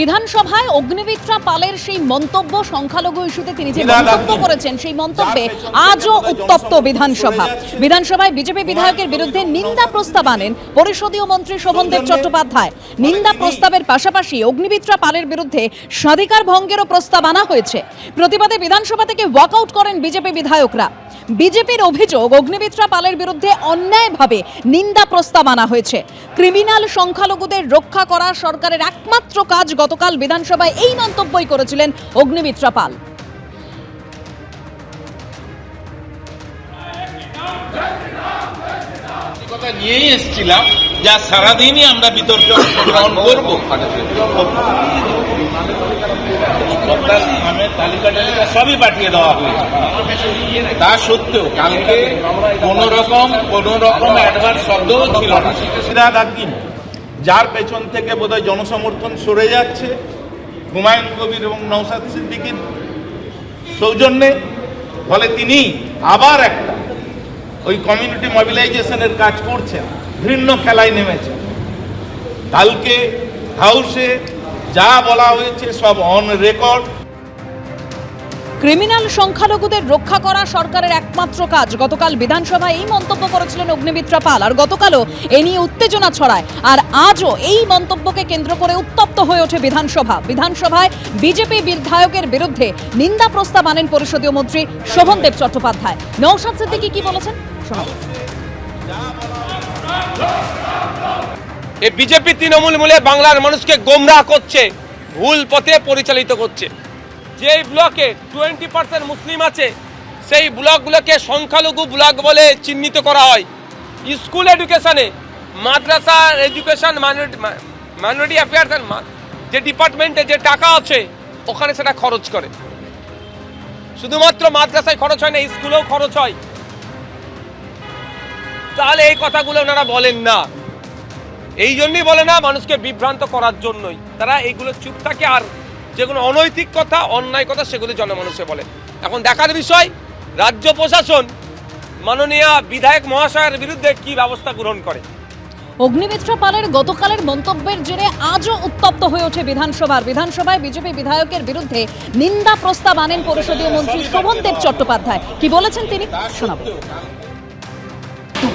বিধানসভায় অগ্নিমিত্রা পালের সেই মন্তব্য সংখ্যালঘু ইস্যুতে তিনি যে মন্তব্য করেছেন সেই মন্তব্যে আজও উত্তপ্ত বিধানসভায় বিজেপি বিধায়কের বিরুদ্ধে নিন্দা প্রস্তাব আনেন পরিষদীয় মন্ত্রী শোভনদেব চট্টোপাধ্যায়। নিন্দা প্রস্তাবের পাশাপাশি অগ্নিমিত্রা পালের বিরুদ্ধে স্বাধিকার ভঙ্গেরও প্রস্তাব আনা হয়েছে। প্রতিবাদে বিধানসভা থেকে ওয়াকআউট করেন বিজেপি বিধায়করা। বিজেপির অভিযোগ অগ্নিমিত্রা পালের বিরুদ্ধে অন্যায়ভাবে নিন্দা প্রস্তাব আনা হয়েছে। ক্রিমিনাল সংখ্যালঘুদের রক্ষা করা সরকারের একমাত্র কাজ। গতকাল বিধানসভায় এই মন্তব্যই করেছিলেন অগ্নিমিত্রা পাল। কথা নিয়েই এসেছিলাম, যা সারাদিনই আমরা বিতর্কে অংশগ্রহণ করব। তালিকা সবই পাঠিয়ে দেওয়া হয়েছে। তা সত্ত্বেও কালকে কোনো রকম অ্যাডভান্স শব্দও ছিল না। সিরাজ আদ্দিন, যার পেছন থেকে বোধহয় জনসমর্থন সরে যাচ্ছে হুমায়ুন কবির এবং নওশাদ সিদ্দিকীর সৌজন্যে, ফলে তিনি আবার একটা ওই কমিউনিটি মোবিলাইজেশনের কাজ করছেন, ঘৃণ্য খেলায় নেমেছেন। কালকে হাউসে যা বলা হয়েছে সব অন রেকর্ড। ক্রিমিনাল সংখ্যালঘুদের রক্ষা করা সরকারের একমাত্র কাজ। গতকাল বিধানসভায় এই মন্তব্য করেছিলেন অগ্নিমিত্রা পাল, আর গতকালও এ নিয়ে উত্তেজনা ছড়ায়। আর আজও এই মন্তব্যকে কেন্দ্র করে উত্তপ্ত হয়ে ওঠে বিধানসভায় বিজেপি বিধায়কের বিরুদ্ধে নিন্দা প্রস্তাব আনেন পরিষদীয় মন্ত্রী শোভনদেব চট্টোপাধ্যায়। নওশাদ সিদ্দিকী কি বলেছেন শোনাব। এই বিজেপি তৃণমূল মিলে বাংলার মানুষকে গোমরাহ করছে, ভুল পথে পরিচালিত করছে। যেই ব্লকে 20% মুসলিম আছে সেই ব্লকগুলোকে সংখ্যালঘু ব্লক বলে চিহ্নিত করা হয়। স্কুল এডুকেশনে, মাদ্রাসা এডুকেশন, মাইনরিটি অ্যাফেয়ার্স যে ডিপার্টমেন্টে যে টাকা আছে ওখানে সেটা খরচ করে। শুধুমাত্র মাদ্রাসায় খরচ হয় না, স্কুলেও খরচ হয়। তাহলে এই কথাগুলো ওনারা বলেন না, এই জন্যই বলে না, মানুষকে বিভ্রান্ত করার জন্যই তারা এইগুলো চুপ থাকে। আর যেগুলো অনৈতিক কথা, অন্যায় কথা, সেগুলো জনমানুষে বলে। এখন দেখার বিষয় রাজ্য প্রশাসন মাননীয় বিধায়ক মহাশয়ের বিরুদ্ধে কি ব্যবস্থা গ্রহণ করে। অগ্নিমিত্রা পালের গতকালের মন্তব্যের জেরে আজও উত্তপ্ত হয়ে ওঠে বিধানসভায় বিজেপি বিধায়কের বিরুদ্ধে নিন্দা প্রস্তাব আনেন পরিষদীয় মন্ত্রী শোভনদেব চট্টোপাধ্যায়। কি বলেছেন তিনি শোনাব।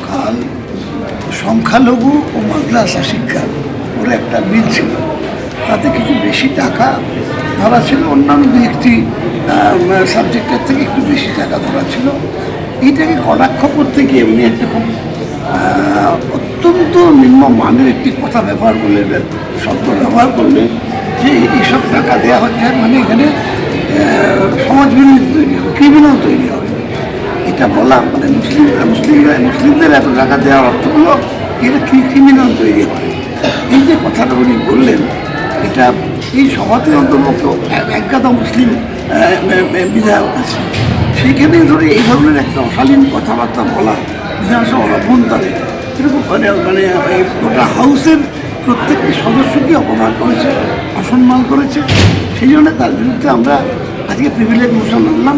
কাল সংখ্যালঘু ও মাদ্রাসা শিক্ষা ওর একটা বিল ছিল, তাতে কিছু বেশি টাকা ধরা ছিল, অন্যান্য দু একটি সাবজেক্টের থেকে একটু বেশি টাকা ধরা ছিল। এইটাকে কটাক্ষ করতে গিয়ে উনি একটা খুব অত্যন্ত নিম্ন মানের একটি কথা ব্যবহার করলেন, শব্দ ব্যবহার করলেন যে এইসব টাকা দেওয়া হচ্ছে মানে এখানে সমাজ বিরোধী তৈরি হবে, ক্রিমিনাল তৈরি হবে। এটা বলা মানে মুসলিমদের এত টাকা দেওয়ার অর্থ হলো এটা ক্রিমিনাল তৈরি হয়। এই যে কথাটা উনি বললেন, এটা এই সভাতে অন্তর্ভুক্ত একগাদা মুসলিম বিধায়ক আছে, সেইখানে ধরে এই ধরনের একটা অশালীন কথাবার্তা বলা বিধানসভার অভ্যন্তরে এরকম মানে গোটা হাউসের প্রত্যেকটি সদস্যকে অপমান করেছে, অসম্মান করেছে। সেই জন্য তার বিরুদ্ধে আমরা আজকে প্রিভিলেজ মোশন আনলাম।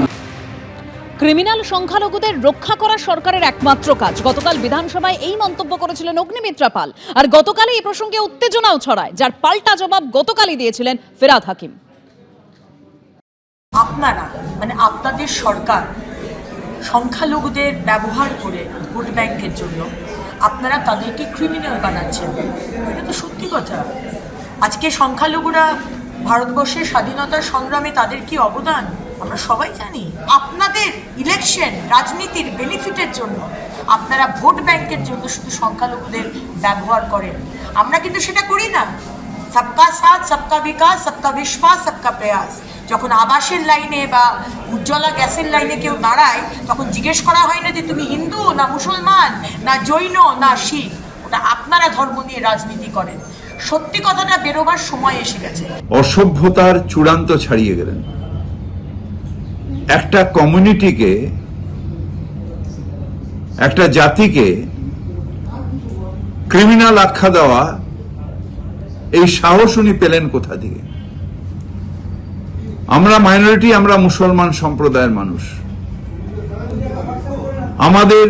ক্রিমিনাল সংখ্যালঘুদের রক্ষা করা সরকারের একমাত্র কাজ। গতকাল বিধানসভায় এই মন্তব্য করেছিলেন অগ্নিমিত্রা পাল, আর গতকালই এই প্রসঙ্গে উত্তেজনাও ছড়ায়, যার পাল্টা জবাব গতকালই দিয়েছিলেন ফিরহাদ হাকিম। আপনারা মানে আপনাদের সরকার সংখ্যালঘুদের ব্যবহার করে ভোট ব্যাংকের জন্য আপনারা তাদেরকে ক্রিমিনাল বানাচ্ছেন। এটা তো সত্যি কথা। আজকে সংখ্যালঘুরা ভারতবর্ষের স্বাধীনতার সংগ্রামে তাদের কি অবদান আমরা সবাই জানি। আপনাদের ইলেকশন রাজনীতির বেনিফিটের জন্য আপনারা ভোট ব্যাংকের জন্য শুধু সংখ্যালঘুদের ব্যবহার করেন। আমরা কিন্তু সেটা করি না। সবকা সাথ, সবকা বিকাশ, সবকা বিশ্বাস, সবকা প্রয়াস। যখন আবাসের লাইনে বা উজ্জ্বলা গ্যাসের লাইনে কেউ দাঁড়ায়, তখন জিজ্ঞেস করা হয় না যে তুমি হিন্দু না মুসলমান না জৈন না শিখ। ওটা আপনারা ধর্ম নিয়ে রাজনীতি করেন। সত্যি কথাটা বেরোবার সময় এসে গেছে। অসভ্যতার চূড়ান্ত ছাড়িয়ে গেলেন। একটা কমিউনিটিকে, একটা জাতিকে ক্রিমিনাল আখ্যা দেওয়া, এই সাহস উনি পেলেন কোথা থেকে? আমরা মাইনরিটি, আমরা মুসলমান সম্প্রদায়ের মানুষ। আমাদের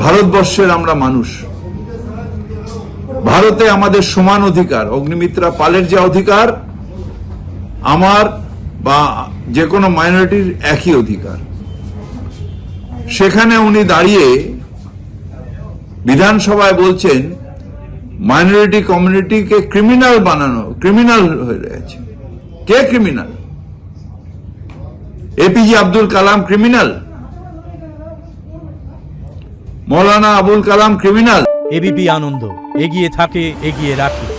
ভারতবর্ষের আমরা মানুষ। ভারতে আমাদের সমান অধিকার, অগ্নিমিত্রা পালের যে অধিকার, আমার বা যে কোনো মাইনরিটির একই অধিকার। সেখানে উনি দাঁড়িয়ে বিধানসভায় বলছেন মাইনরিটি কমিউনিটিকে ক্রিমিনাল বানানো, ক্রিমিনাল হয়ে রয়েছে। কে criminal? APJ Abdul Kalam criminal? Maulana Abul Kalam criminal? ABP আনন্দ, এগিয়ে থাকে, এগিয়ে রাখে।